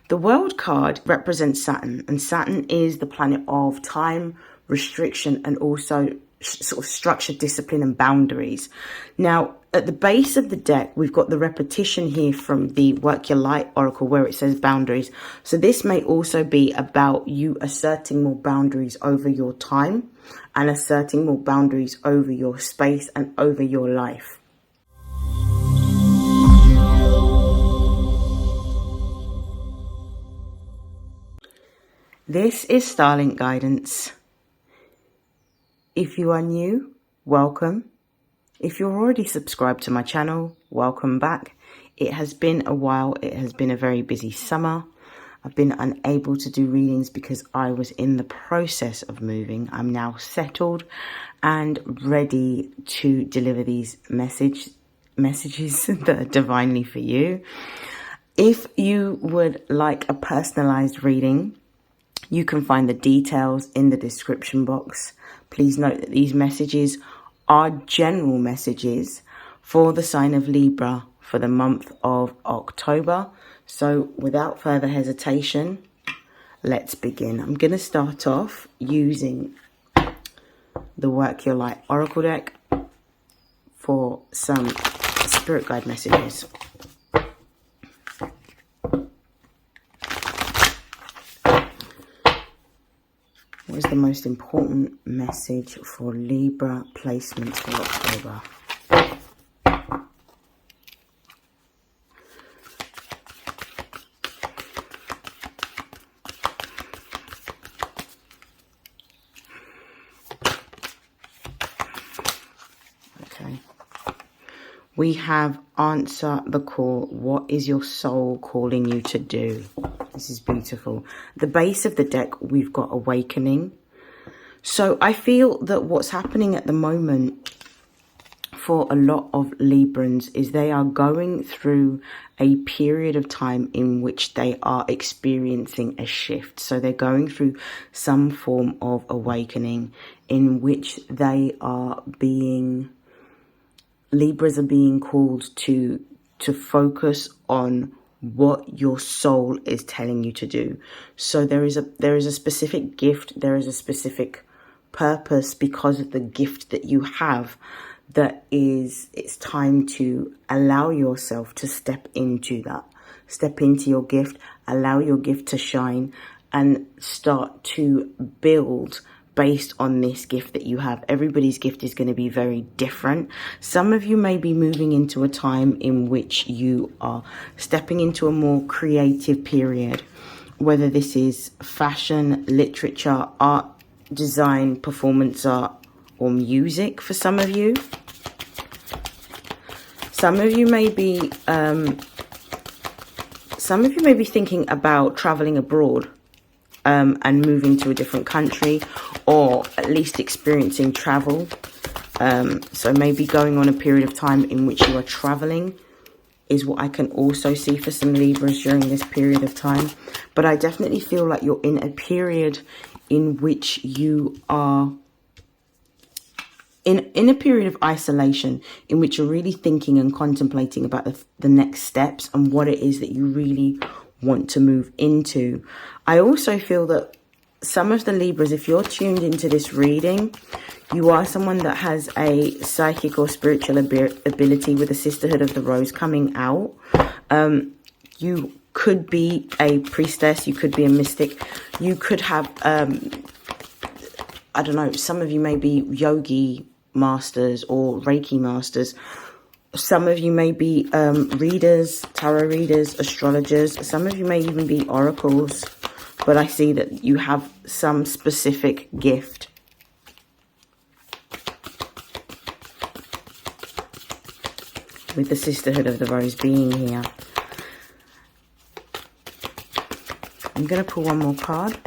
The World card represents Saturn, and Saturn is the planet of time, restriction, and also sort of structure, discipline, and boundaries. Now, at the base of the deck, we've got the repetition here from the Work Your Light Oracle where it says boundaries. So this may also be about you asserting more boundaries over your time and asserting more boundaries over your space and over your life. This is StarLink guidance. If you are new, welcome. If you're already subscribed to my channel, welcome back. It has been a while. It has been a very busy summer. I've been unable to do readings because I was in the process of moving. I'm now settled and ready to deliver these messages that are divinely for you. If you would like a personalized reading, you can find the details in the description box. Please note that these messages are general messages for the sign of Libra for the month of October. So without further hesitation, let's begin. I'm going to start off using the Work Your Light Oracle deck for some spirit guide messages. What is the most important message for Libra placements for October? Okay. We have answer the call. What is your soul calling you to do? This is beautiful. The base of the deck, we've got awakening. So I feel that what's happening at the moment for a lot of Librans is they are going through a period of time in which they are experiencing a shift. So they're going through some form of awakening in which they are being, Libras are being called to focus on what your soul is telling you to do. So there is a specific gift, there is a specific purpose because of the gift that you have, that is, it's time to allow yourself to step into that, step into your gift, allow your gift to shine and start to build based on this gift that you have. Everybody's gift is going to be very different. Some of you may be moving into a time in which you are stepping into a more creative period, whether this is fashion, literature, art, design, performance art, or music for some of you. Some of you may be thinking about traveling abroad and moving to a different country, or at least experiencing travel. So maybe going on a period of time in which you are traveling is what I can also see for some Libras during this period of time. But I definitely feel like you're in a period in which you are in a period of isolation, in which you're really thinking and contemplating about the next steps and what it is that you really want to move into. I also feel that some of the Libras, if you're tuned into this reading, you are someone that has a psychic or spiritual ability with the Sisterhood of the Rose coming out. You could be a priestess, you could be a mystic, you could have, I don't know, some of you may be yogi masters or Reiki masters. Some of you may be readers, tarot readers, astrologers. Some of you may even be oracles. But I see that you have some specific gift. With the Sisterhood of the Rose being here. I'm going to pull one more card.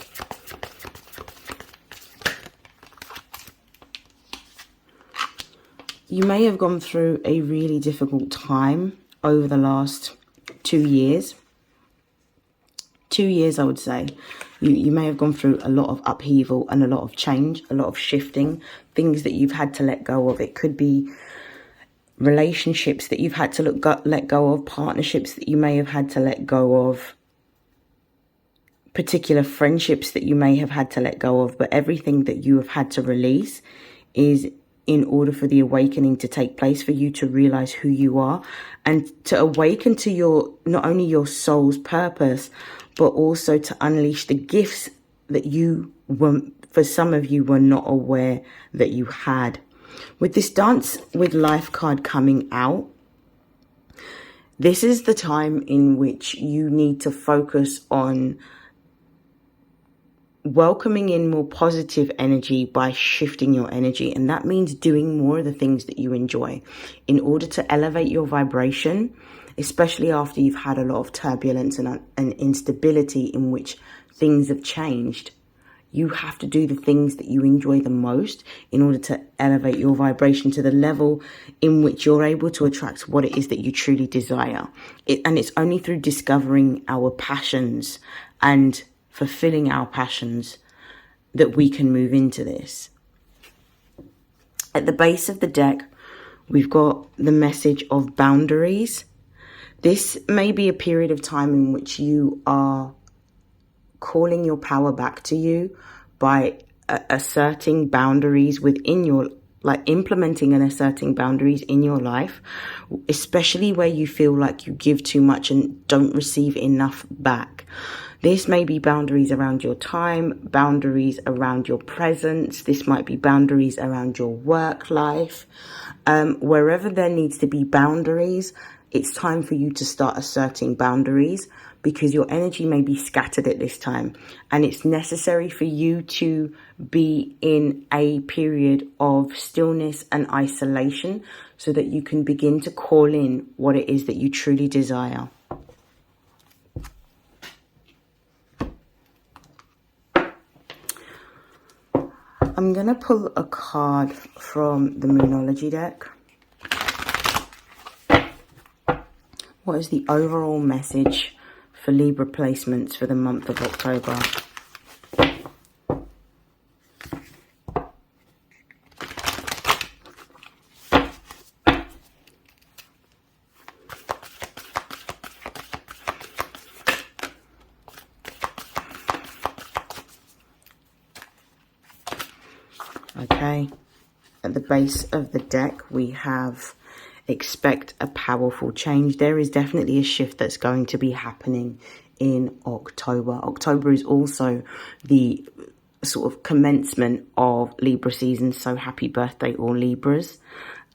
You may have gone through a really difficult time over the last 2 years. 2 years, I would say. You may have gone through a lot of upheaval and a lot of change, a lot of shifting, things that you've had to let go of. It could be relationships that you've had to let go of, partnerships that you may have had to let go of. particular friendships that you may have had to let go of, but everything that you have had to release is in order for the awakening to take place, for you to realize who you are and to awaken to your, not only your soul's purpose, but also to unleash the gifts that you were, for some of you, were not aware that you had. With this Dance with Life card coming out, this is the time in which you need to focus on welcoming in more positive energy by shifting your energy. And that means doing more of the things that you enjoy in order to elevate your vibration, especially after you've had a lot of turbulence and instability in which things have changed. You have to do the things that you enjoy the most in order to elevate your vibration to the level in which you're able to attract what it is that you truly desire. And it's only through discovering our passions and fulfilling our passions that we can move into this. At the base of the deck, we've got the message of boundaries. This may be a period of time in which you are calling your power back to you by asserting boundaries within your, like implementing and asserting boundaries in your life, especially where you feel like you give too much and don't receive enough back. This may be boundaries around your time, boundaries around your presence. This might be boundaries around your work life. Wherever there needs to be boundaries, it's time for you to start asserting boundaries, because your energy may be scattered at this time. And it's necessary for you to be in a period of stillness and isolation so that you can begin to call in what it is that you truly desire. I'm going to pull a card from the Moonology deck. What is the overall message for Libra placements for the month of October? Okay, at the base of the deck we have expect a powerful change. There is definitely a shift that's going to be happening in October. October is also the sort of commencement of Libra season, so happy birthday all Libras.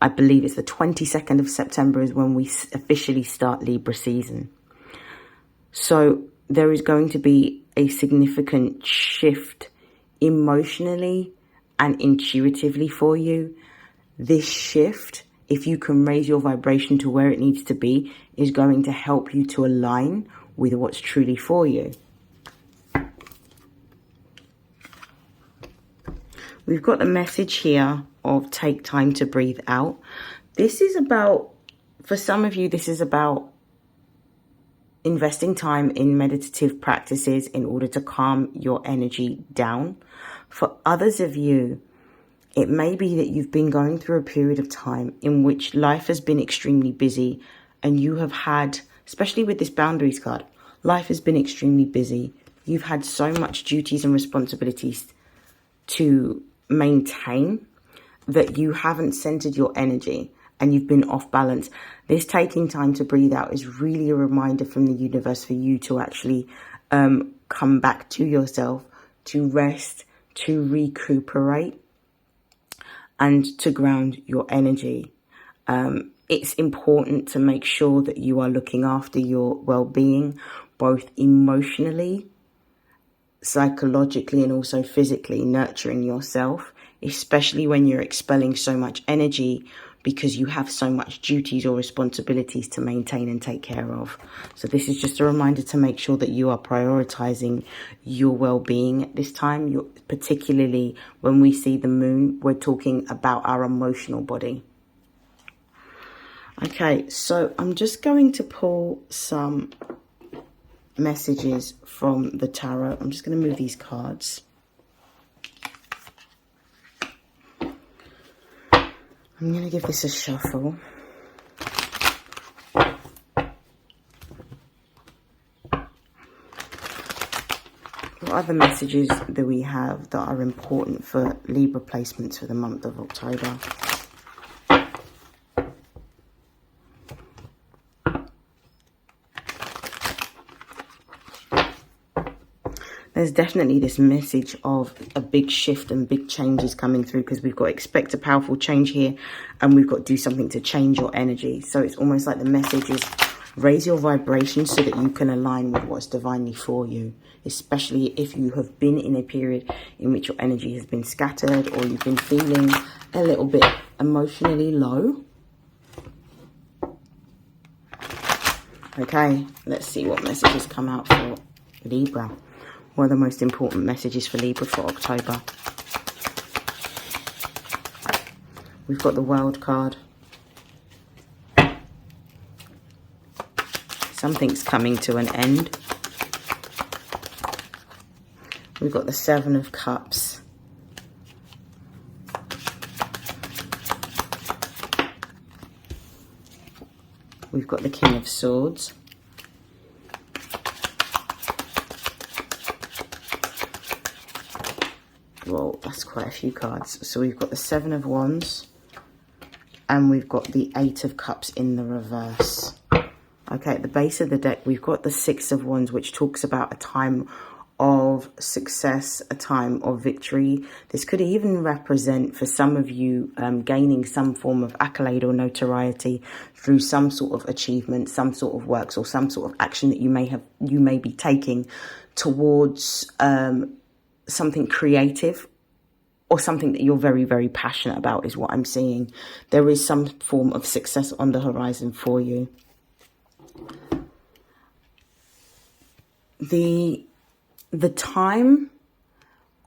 I believe it's the 22nd of September is when we officially start Libra season. So there is going to be a significant shift emotionally and intuitively for you. This shift, if you can raise your vibration to where it needs to be, is going to help you to align with what's truly for you. We've got the message here of take time to breathe out. This is about, for some of you, this is about investing time in meditative practices in order to calm your energy down. For others of you, it may be that you've been going through a period of time in which life has been extremely busy and you have had, especially with this boundaries card, life has been extremely busy. You've had so much duties and responsibilities to maintain that you haven't centered your energy and you've been off balance. This taking time to breathe out is really a reminder from the universe for you to actually come back to yourself, to rest, to recuperate, and to ground your energy. It's important to make sure that you are looking after your well-being, both emotionally, psychologically, and also physically, nurturing yourself, especially when you're expelling so much energy because you have so much duties or responsibilities to maintain and take care of. So this is just a reminder to make sure that you are prioritizing your well-being at this time. Particularly when we see the moon, we're talking about our emotional body. Okay, so I'm just going to pull some messages from the tarot. I'm just going to move these cards. I'm going to give this a shuffle. What other messages do we have that are important for Libra placements for the month of October? There's definitely this message of a big shift and big changes coming through, because we've got expect a powerful change here and we've got do something to change your energy. So it's almost like the message is raise your vibration so that you can align with what's divinely for you, especially if you have been in a period in which your energy has been scattered or you've been feeling a little bit emotionally low. Okay, let's see what messages come out for Libra. One of the most important messages for Libra for October. We've got the World card. Something's coming to an end. We've got the Seven of Cups. We've got the King of Swords. Well, that's quite a few cards. So we've got the Seven of Wands and we've got the Eight of Cups in the reverse. Okay, at the base of the deck, we've got the Six of Wands, which talks about a time of success, a time of victory. This could even represent, for some of you, gaining some form of accolade or notoriety through some sort of achievement, some sort of works, or some sort of action that you may be taking towards something creative or something that you're very, very passionate about, is what I'm seeing. There is some form of success on the horizon for you. The time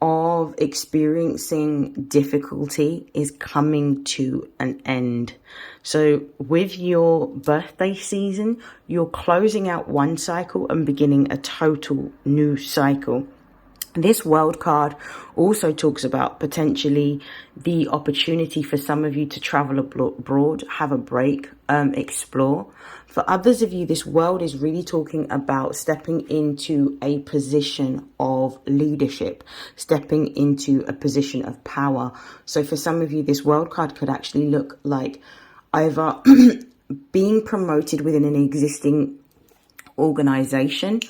of experiencing difficulty is coming to an end. So with your birthday season, you're closing out one cycle and beginning a total new cycle. This World card also talks about potentially the opportunity for some of you to travel abroad, have a break, explore. For others of you, this World is really talking about stepping into a position of leadership, stepping into a position of power. So for some of you, this World card could actually look like either being promoted within an existing organization,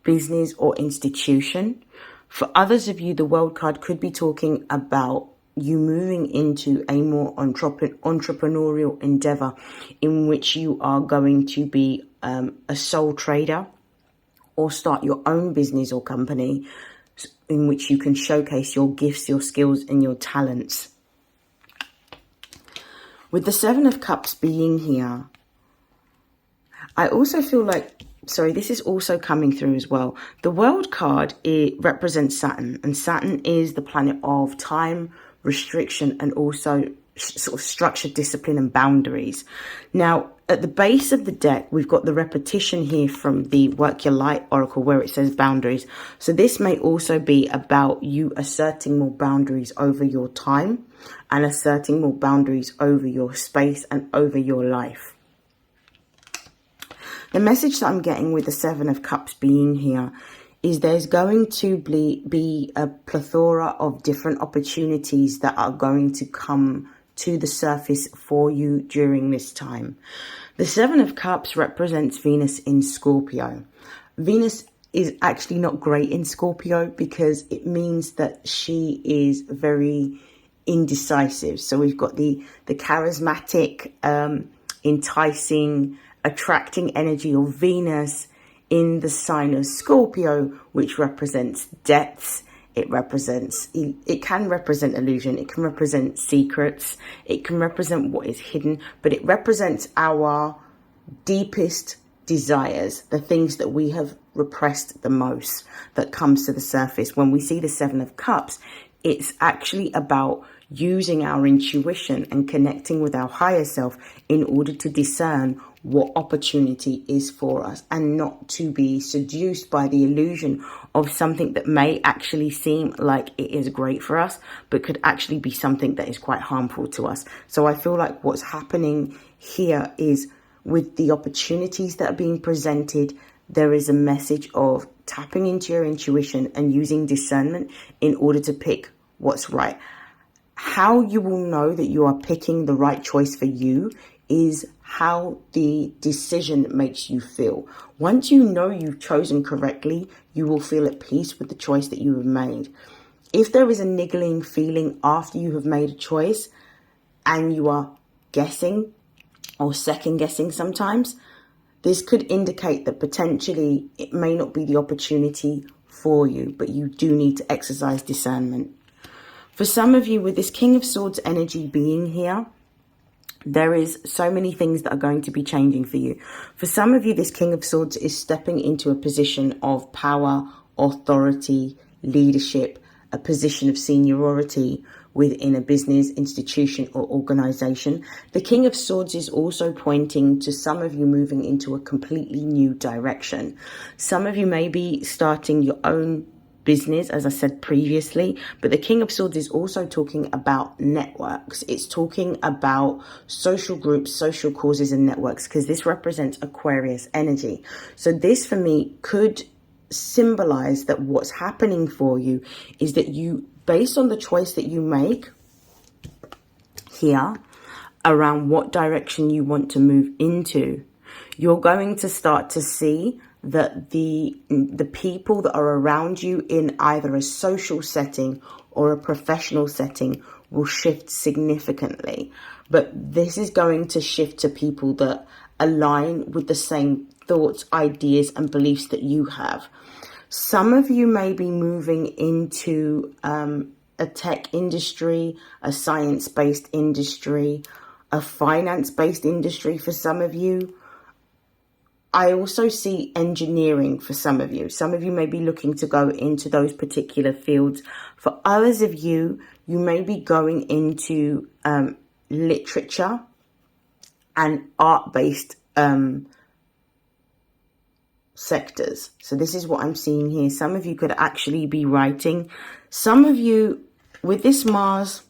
business, or institution. For others of you, the World card could be talking about you moving into a more entrepreneurial endeavor in which you are going to be a sole trader or start your own business or company in which you can showcase your gifts, your skills, and your talents. With the Seven of Cups being here, I also feel like, sorry, this is also coming through as well. The World card, it represents Saturn, and Saturn is the planet of time, restriction, and also sort of structure, discipline, and boundaries. Now, at the base of the deck, we've got the repetition here from the Work Your Light Oracle where it says boundaries. So this may also be about you asserting more boundaries over your time and asserting more boundaries over your space and over your life. The message that I'm getting with the Seven of Cups being here is there's going to be a plethora of different opportunities that are going to come to the surface for you during this time. The Seven of Cups represents Venus in Scorpio. Venus is actually not great in Scorpio because it means that she is very indecisive. So we've got the charismatic, enticing, attracting energy of Venus in the sign of Scorpio, which represents depths. It can represent illusion. It can represent secrets. It can represent what is hidden, but it represents our deepest desires, the things that we have repressed the most that comes to the surface. When we see the Seven of Cups, it's actually about using our intuition and connecting with our higher self in order to discern what opportunity is for us and not to be seduced by the illusion of something that may actually seem like it is great for us, but could actually be something that is quite harmful to us. So I feel like what's happening here is with the opportunities that are being presented, there is a message of tapping into your intuition and using discernment in order to pick what's right. How you will know that you are picking the right choice for you is how the decision makes you feel. Once you know you've chosen correctly, you will feel at peace with the choice that you have made. If there is a niggling feeling after you have made a choice and you are guessing or second guessing sometimes, this could indicate that potentially it may not be the opportunity for you, but you do need to exercise discernment. For some of you, with this King of Swords energy being here, there is so many things that are going to be changing for you. For some of you, this King of Swords is stepping into a position of power, authority, leadership, a position of seniority within a business, institution, or organization. The King of Swords is also pointing to some of you moving into a completely new direction. Some of you may be starting your own business, as I said previously, but the King of Swords is also talking about networks. It's talking about social groups, social causes, and networks, because this represents Aquarius energy. So this for me could symbolize that what's happening for you is that you, based on the choice that you make here around what direction you want to move into, you're going to start to see that the people that are around you in either a social setting or a professional setting will shift significantly. But this is going to shift to people that align with the same thoughts, ideas, and beliefs that you have. Some of you may be moving into a tech industry, a science-based industry, a finance-based industry for some of you. I also see engineering for some of you. Some of you may be looking to go into those particular fields. For others of you, you may be going into literature and art-based sectors. So this is what I'm seeing here. Some of you could actually be writing. Some of you, with this Mars,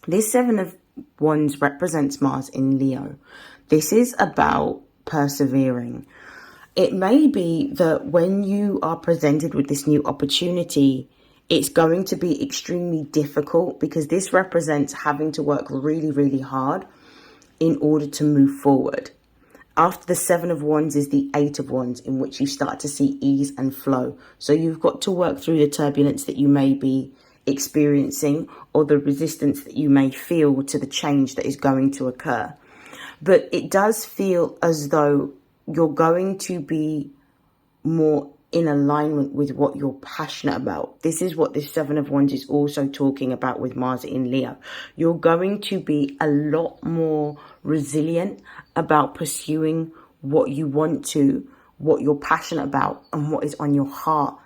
this Seven of Wands represents Mars in Leo. This is about persevering. It may be that when you are presented with this new opportunity, it's going to be extremely difficult, because this represents having to work really, really hard in order to move forward. After the Seven of Wands is the Eight of Wands, in which you start to see ease and flow. So you've got to work through the turbulence that you may be experiencing, or the resistance that you may feel to the change that is going to occur. But it does feel as though you're going to be more in alignment with what you're passionate about. This is what this Seven of Wands is also talking about with Mars in Leo. You're going to be a lot more resilient about pursuing what you want to, what you're passionate about, and what is on your heart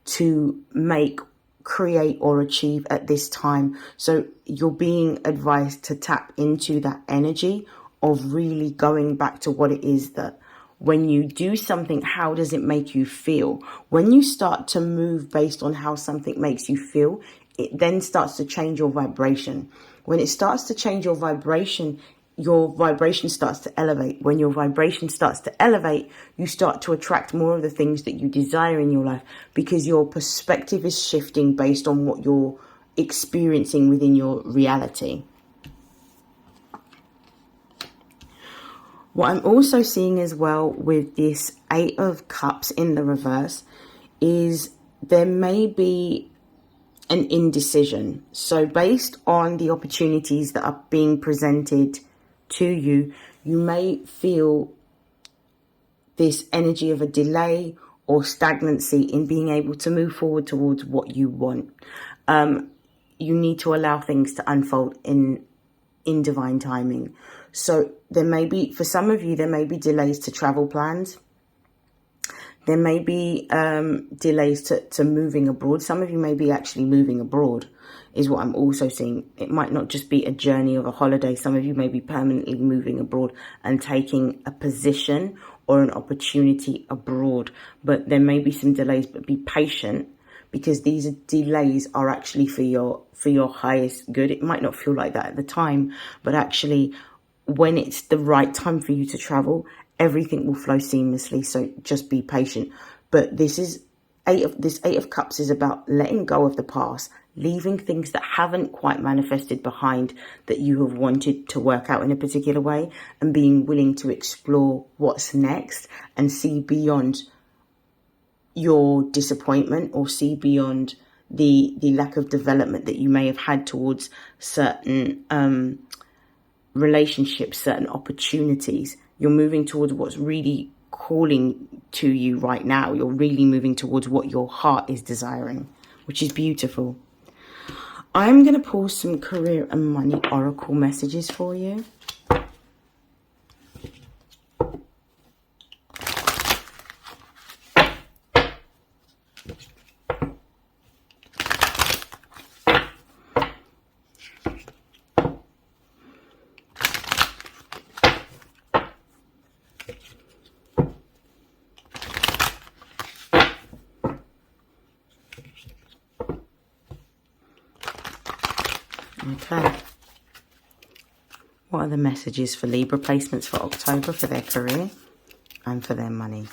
to make, create, or achieve at this time. So you're being advised to tap into that energy of really going back to what it is that when you do something, how does it make you feel? When you start to move based on how something makes you feel, it then starts to change your vibration. When it starts to change your vibration starts to elevate. When your vibration starts to elevate, you start to attract more of the things that you desire in your life, because your perspective is shifting based on what you're experiencing within your reality. What I'm also seeing as well with this Eight of Cups in the reverse is there may be an indecision. So based on the opportunities that are being presented to you, you may feel this energy of a delay or stagnancy in being able to move forward towards what you want. You need to allow things to unfold in divine timing. So there may be, for some of you, there may be delays to travel plans. There may be delays to moving abroad. Some of you may be actually moving abroad, is what I'm also seeing. It might not just be a journey of a holiday. Some of you may be permanently moving abroad and taking a position or an opportunity abroad. But there may be some delays, but be patient, because these delays are actually for your highest good. It might not feel like that at the time, but actually when it's the right time for you to travel everything will flow seamlessly. So just be patient. But this Eight of Cups is about letting go of the past, leaving things that haven't quite manifested behind that you have wanted to work out in a particular way, and being willing to explore what's next and see beyond your disappointment, or see beyond the lack of development that you may have had towards certain relationships, certain opportunities. You're moving towards what's really calling to you right now. You're really moving towards what your heart is desiring, which is beautiful. I'm going to pull some career and money oracle messages for you. Okay. What are the messages for Libra placements for October for their career and for their money?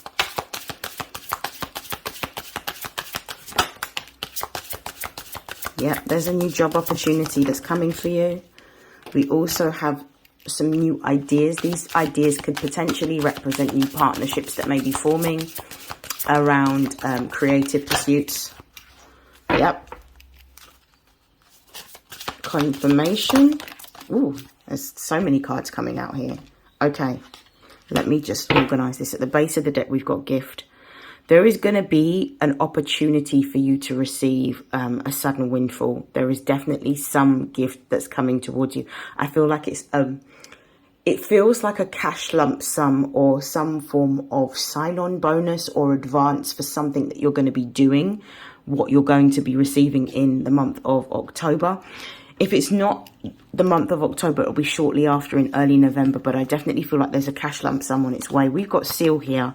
Yeah, there's a new job opportunity that's coming for you. We also have some new ideas. These ideas could potentially represent new partnerships that may be forming around creative pursuits. Yep. Confirmation. Ooh, there's so many cards coming out here. Okay, let me just organize this. At the base of the deck, we've got gift. There is going to be an opportunity for you to receive a sudden windfall. There is definitely some gift that's coming towards you. I feel like it feels like a cash lump sum or some form of sign-on bonus or advance for something that you're going to be doing, what you're going to be receiving in the month of October. If it's not the month of October, it'll be shortly after in early November, but I definitely feel like there's a cash lump sum on its way. We've got seal here.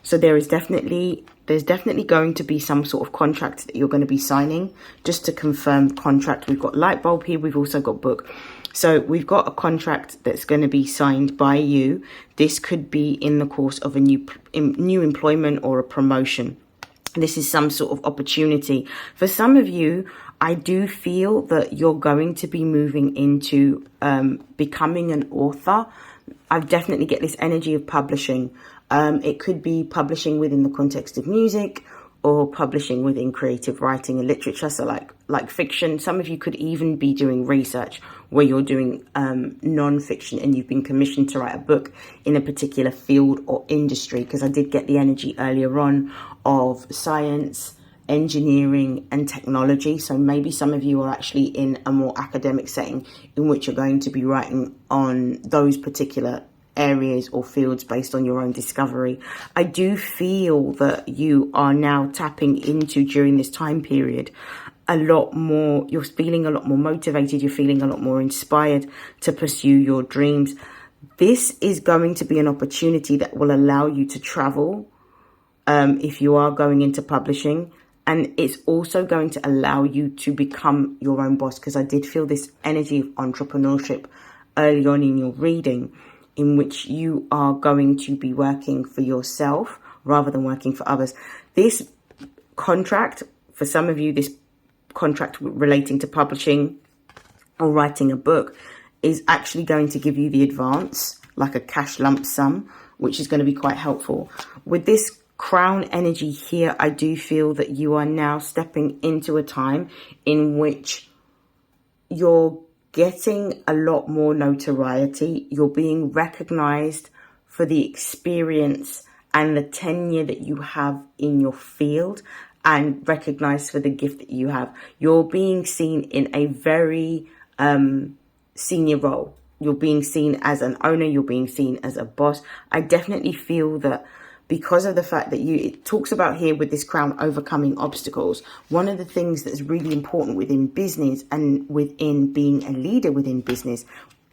So there's definitely going to be some sort of contract that you're going to be signing. Just to confirm contract, we've got light bulb here. We've also got book. So we've got a contract that's going to be signed by you. This could be in the course of a new employment or a promotion. This is some sort of opportunity. For some of you, I do feel that you're going to be moving into becoming an author. I definitely get this energy of publishing. It could be publishing within the context of music, or publishing within creative writing and literature, so like fiction. Some of you could even be doing research where you're doing non-fiction and you've been commissioned to write a book in a particular field or industry, because I did get the energy earlier on of science, engineering and technology. So maybe some of you are actually in a more academic setting in which you're going to be writing on those particular areas or fields based on your own discovery. I do feel that you are now tapping into, during this time period, a lot more. You're feeling a lot more motivated. You're feeling a lot more inspired to pursue your dreams. This is going to be an opportunity that will allow you to travel if you are going into publishing. And it's also going to allow you to become your own boss, because I did feel this energy of entrepreneurship early on in your reading, in which you are going to be working for yourself rather than working for others. This contract, for some of you, this contract relating to publishing or writing a book, is actually going to give you the advance, like a cash lump sum, which is going to be quite helpful. With this Crown energy here, I do feel that you are now stepping into a time in which you're getting a lot more notoriety. You're being recognized for the experience and the tenure that you have in your field, and recognized for the gift that you have. You're being seen in a very senior role. You're being seen as an owner. You're being seen as a boss. I definitely feel that, because of the fact that it talks about here with this crown overcoming obstacles. One of the things that's really important within business and within being a leader within business,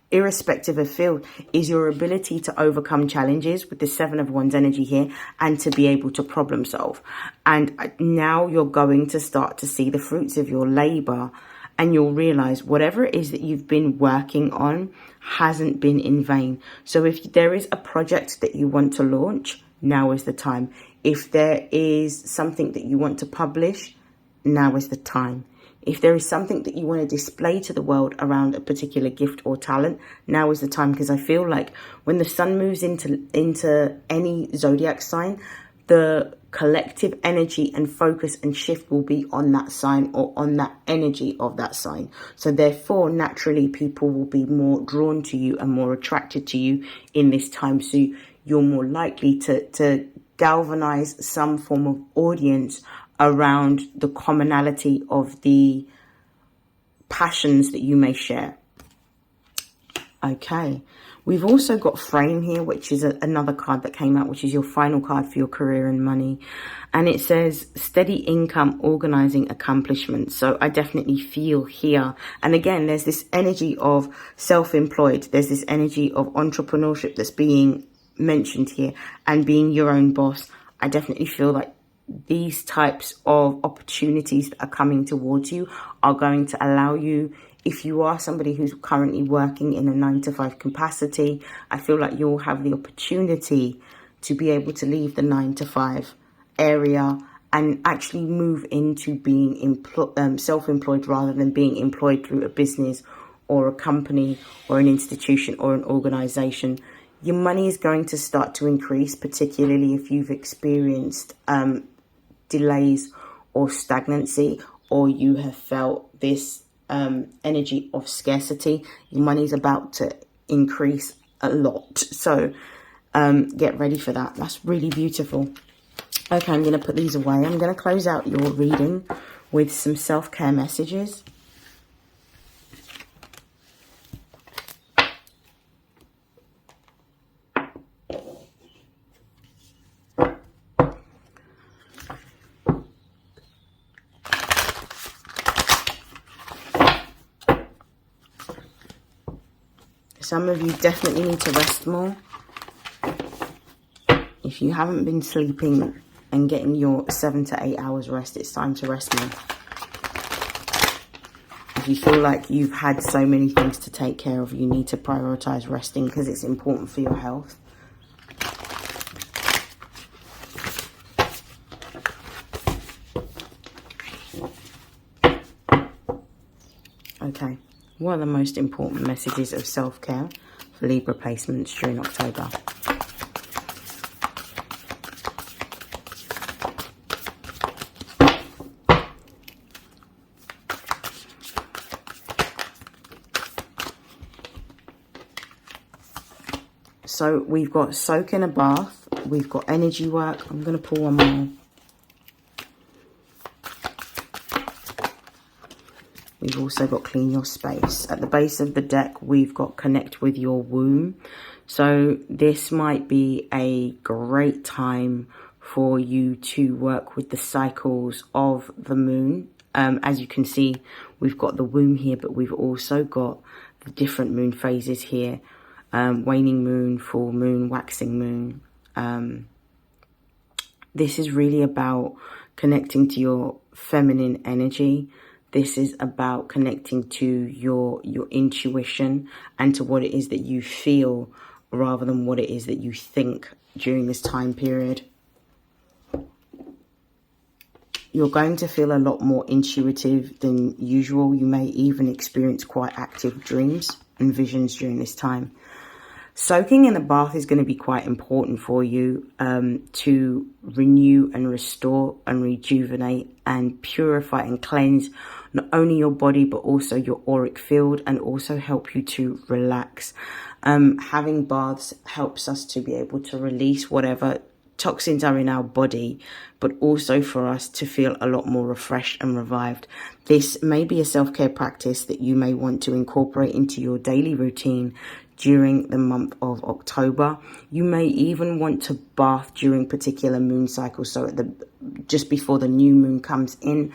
irrespective of field, is your ability to overcome challenges with the 7 of Wands energy here, and to be able to problem solve. And now you're going to start to see the fruits of your labor and you'll realize whatever it is that you've been working on hasn't been in vain. So if there is a project that you want to launch, now is the time. If there is something that you want to publish, now is the time. If there is something that you want to display to the world around a particular gift or talent, now is the time. Because I feel like when the sun moves into any zodiac sign, the collective energy and focus and shift will be on that sign or on that energy of that sign. So therefore, naturally, people will be more drawn to you and more attracted to you in this time. So you're more likely to galvanize some form of audience around the commonality of the passions that you may share. Okay, we've also got Frame here, which is another card that came out, which is your final card for your career and money. And it says steady income, organizing accomplishments. So I definitely feel here. And again, there's this energy of self-employed. There's this energy of entrepreneurship that's being mentioned here, and being your own boss. I definitely feel like these types of opportunities that are coming towards you are going to allow you, if you are somebody who's currently working in a 9-to-5 capacity, I feel like you'll have the opportunity to be able to leave the 9-to-5 area and actually move into being self-employed rather than being employed through a business or a company or an institution or an organization. Your money is going to start to increase, particularly if you've experienced delays or stagnancy, or you have felt this energy of scarcity. Your money's about to increase a lot. So get ready for that. That's really beautiful. Okay, I'm going to put these away. I'm going to close out your reading with some self-care messages. Some of you definitely need to rest more. If you haven't been sleeping and getting your 7 to 8 hours rest, it's time to rest more. If you feel like you've had so many things to take care of, you need to prioritize resting because it's important for your health. Okay. What are the most important messages of self-care for Libra placements during October? So we've got soak in a bath. We've got energy work. I'm going to pull one more. We've also got clean your space. At the base of the deck, we've got connect with your womb. So this might be a great time for you to work with the cycles of the moon. As you can see, we've got the womb here, but we've also got the different moon phases here. Waning moon, full moon, waxing moon. This is really about connecting to your feminine energy. This is about connecting to your intuition and to what it is that you feel rather than what it is that you think during this time period. You're going to feel a lot more intuitive than usual. You may even experience quite active dreams and visions during this time. Soaking in a bath is going to be quite important for you to renew and restore and rejuvenate and purify and cleanse not only your body but also your auric field, and also help you to relax. Having baths helps us to be able to release whatever toxins are in our body, but also for us to feel a lot more refreshed and revived. This may be a self-care practice that you may want to incorporate into your daily routine during the month of October. You may even want to bath during particular moon cycles. So just before the new moon comes in,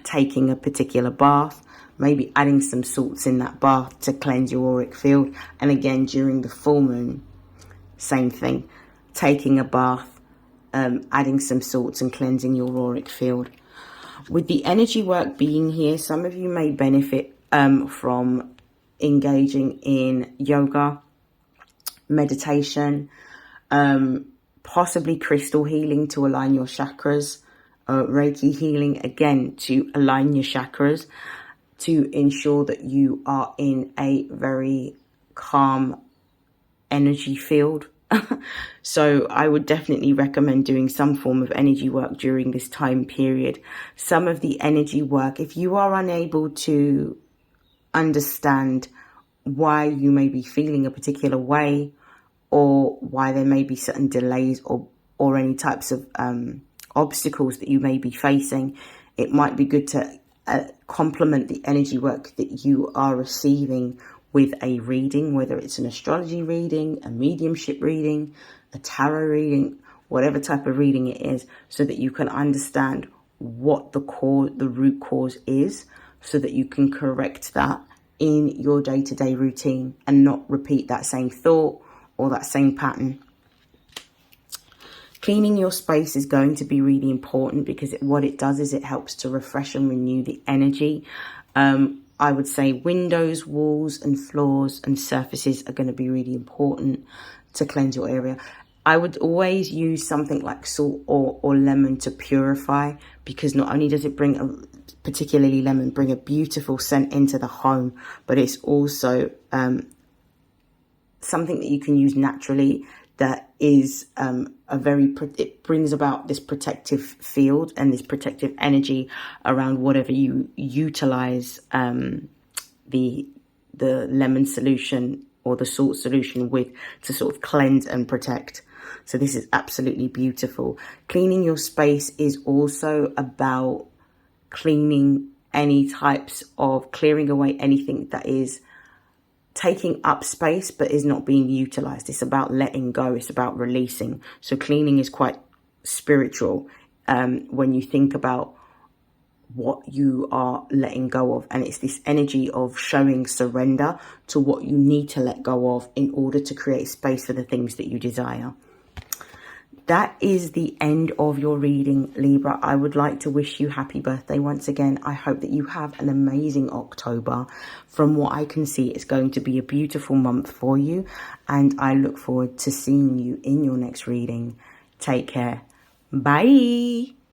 taking a particular bath, maybe adding some salts in that bath to cleanse your auric field. And again, during the full moon, same thing, taking a bath, adding some salts and cleansing your auric field. With the energy work being here, some of you may benefit from engaging in yoga, meditation, possibly crystal healing to align your chakras, Reiki healing, again, to align your chakras, to ensure that you are in a very calm energy field. So I would definitely recommend doing some form of energy work during this time period. Some of the energy work, if you are unable to understand why you may be feeling a particular way, or why there may be certain delays or any types of obstacles that you may be facing, it might be good to complement the energy work that you are receiving with a reading, whether it's an astrology reading, a mediumship reading, a tarot reading, whatever type of reading it is, so that you can understand what the root cause is, so that you can correct that in your day-to-day routine and not repeat that same thought or that same pattern. Cleaning your space is going to be really important, because what it does is it helps to refresh and renew the energy. I would say windows, walls and floors and surfaces are going to be really important to cleanse your area. I would always use something like salt or lemon to purify, because not only does it bring particularly lemon, bring a beautiful scent into the home, but it's also something that you can use naturally that is it brings about this protective field and this protective energy around whatever you utilize the lemon solution or the salt solution with, to sort of cleanse and protect. So this is absolutely beautiful. Cleaning your space is also about cleaning any types of, clearing away anything that is taking up space but is not being utilized. It's about letting go. It's about releasing. So cleaning is quite spiritual when you think about what you are letting go of, and it's this energy of showing surrender to what you need to let go of in order to create space for the things that you desire. That is the end of your reading, Libra. I would like to wish you happy birthday once again. I hope that you have an amazing October. From what I can see, it's going to be a beautiful month for you, and I look forward to seeing you in your next reading. Take care. Bye.